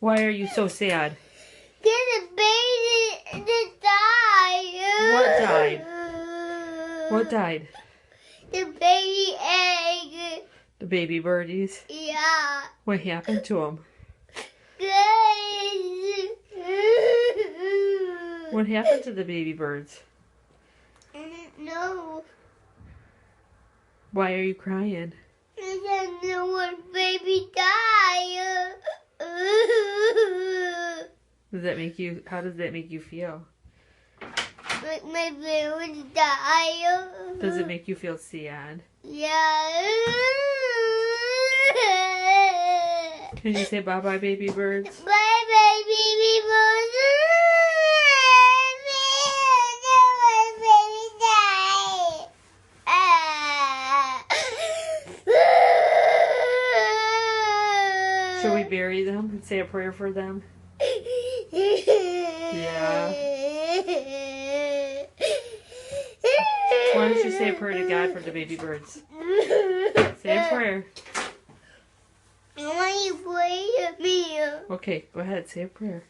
Why are you so sad? The baby died. What died? What died? The baby egg. The baby birdies? Yeah. What happened to them? Good. What happened to the baby birds? I don't know. Why are you crying? I don't know what baby died. How does that make you feel? Like my baby died. Does it make you feel sad? Yeah. Can you say bye-bye, baby birds? Bye, baby people. Shall we bury them and say a prayer for them? Yeah. Why don't you say a prayer to God for the baby birds? Say a prayer. I want you to pray with me. Okay, go ahead. Say a prayer.